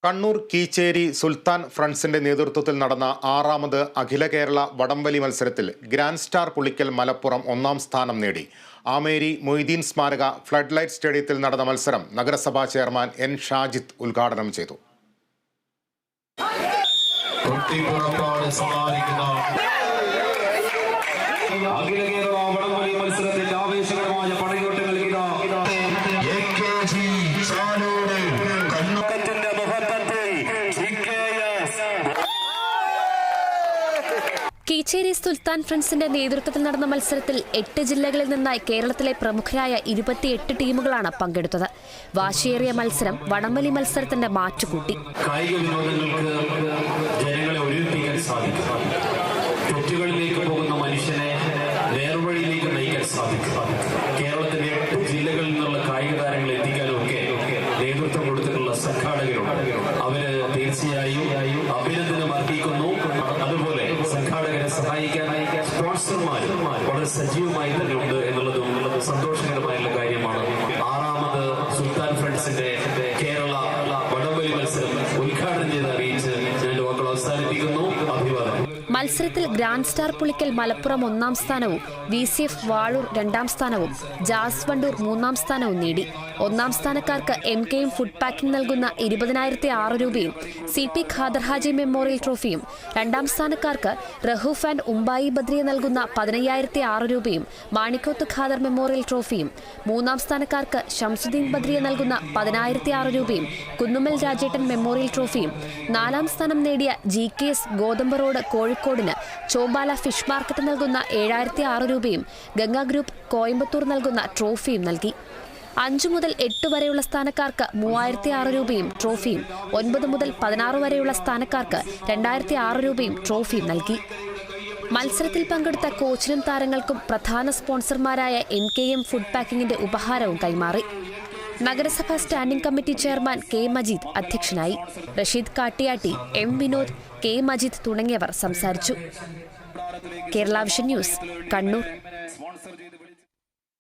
കണ്ണൂർ കീച്ചേരി സുൽത്താൻ ഫ്രണ്ട്സിന്റെ നേതൃത്വത്തിൽ നടന്ന 6ാമത് അഖില കേരള വടംവലി മത്സരത്തിൽ ഗ്രാൻഡ് സ്റ്റാർ പുളിക്കൽ മലപ്പുറം 1ാം സ്ഥാനം നേടി. ആമേരി മൊയ്തീൻ സ്മാരക ഫ്ലഡ് ലൈറ്റ് സ്റ്റേഡിയത്തിൽ നടന്ന മത്സരം നഗരസഭാ ചെയർമാൻ എൻ ഷാജിദ് ഉദ്ഘാടനം ചെയ്തു. കീച്ചേരി സുൽത്താൻ ഫ്രണ്ട്സിന്റെ നേതൃത്വത്തിൽ നടന്ന മത്സരത്തിൽ 8 ജില്ലകളിൽ നിന്നായി കേരളത്തിലെ പ്രമുഖരായ 28 ടീമുകളാണ് പങ്കെടുത്തത്. വാശിയേറിയ മത്സരം വടംവലി മത്സരത്തിന്റെ മാറ്റുകൂട്ടി. കായിക വിനോദങ്ങൾക്ക് ജനങ്ങളെ ഒരുമിപ്പിക്കാൻ സാധിക്കും. തെറ്റുകളിലേക്ക് പോകുന്ന മനുഷ്യനെ നേർവഴിയിലേക്ക് നയിക്കാൻ സാധിക്കും. കേരളത്തിലെ 8 ജില്ലകളിൽ നിന്നുള്ള കായിക താരങ്ങളെ എത്തിക്കാനൊക്കെ നേതൃത്വം കൊടുത്തിട്ടുള്ള സംഘാടകരുണ്ട്. അവര് തീർച്ചയായും അഭിനന്ദനം അർഹിക്കുന്നു. അതുപോലെ സംഘാടകരെ സഹായിക്കാനായി സ്പോൺസർമാരും വളരെ സജീവമായി തന്നെ ഉണ്ട് എന്നുള്ളതും സന്തോഷകരമായുള്ള കാര്യമാണ്. 6ാമത് സുൽത്താൻ ഫ്രണ്ട്സിന്റെ കേരള വടംവലി മത്സരം ഉദ്ഘാടനം ചെയ്ത് അറിയിച്ച് ഞാൻ വാക്കുകൾ അവസാനിപ്പിക്കുന്നു. അഭിവാദനം. മത്സരത്തിൽ ഗ്രാൻഡ് സ്റ്റാർ പുളിക്കൽ മലപ്പുറം 1ാം സ്ഥാനവും VCF വാളൂർ 2ാം സ്ഥാനവും ജാസ് വണ്ടൂർ 3ാം സ്ഥാനവും നേടി. 1ാം സ്ഥാനക്കാർക്ക് MKM ഫുഡ് പാക്കിംഗ് നൽകുന്ന 20,006 രൂപയും CP ഖാദർ ഹാജി മെമ്മോറിയൽ ട്രോഫിയും, 2ാം സ്ഥാനക്കാർക്ക് റഹൂഫ് ആൻഡ് ഉംബായി ബദ്രിയ നൽകുന്ന 15,006 രൂപയും മാണിക്കോത്ത് ഖാദർ മെമ്മോറിയൽ ട്രോഫിയും, 3ാം സ്ഥാനക്കാർക്ക് ഷംസുദ്ദീൻ ബദ്രിയ നൽകുന്ന 10,006 രൂപയും കുന്നുമ്മൽ രാജേട്ടൻ മെമ്മോറിയൽ ട്രോഫിയും, 4ാം സ്ഥാനം നേടിയ GKS ഗോതമ്പ് റോഡ് കോഴിക്കോടിന് ചോമ്പാല ഫിഷ് മാർക്കറ്റ് നൽകുന്ന 7,006 രൂപയും ഗംഗ ഗ്രൂപ്പ് കോയമ്പത്തൂർ നൽകുന്ന ട്രോഫിയും നൽകി. 5 മുതൽ 8 വരെയുള്ള സ്ഥാനക്കാർക്ക് 3,006 രൂപയും ട്രോഫിയും, 9 മുതൽ 16 വരെയുള്ള സ്ഥാനക്കാർക്ക് 2,006 രൂപയും ട്രോഫിയും നൽകി. മത്സരത്തിൽ പങ്കെടുത്ത കോച്ചിനും താരങ്ങൾക്കും പ്രധാന സ്പോൺസർമാരായ MKM ഫുഡ് പാക്കിംഗിന്റെ ഉപഹാരവും കൈമാറി. നഗരസഭാ standing committee chairman K Majeed അധ്യക്ഷനായി. റഷീദ് കാട്ടിയാട്ടി, M വിനോദ്, K മജീദ് തുടങ്ങിയവർ സംസാരിച്ചു. Kerala vision news, Kannur.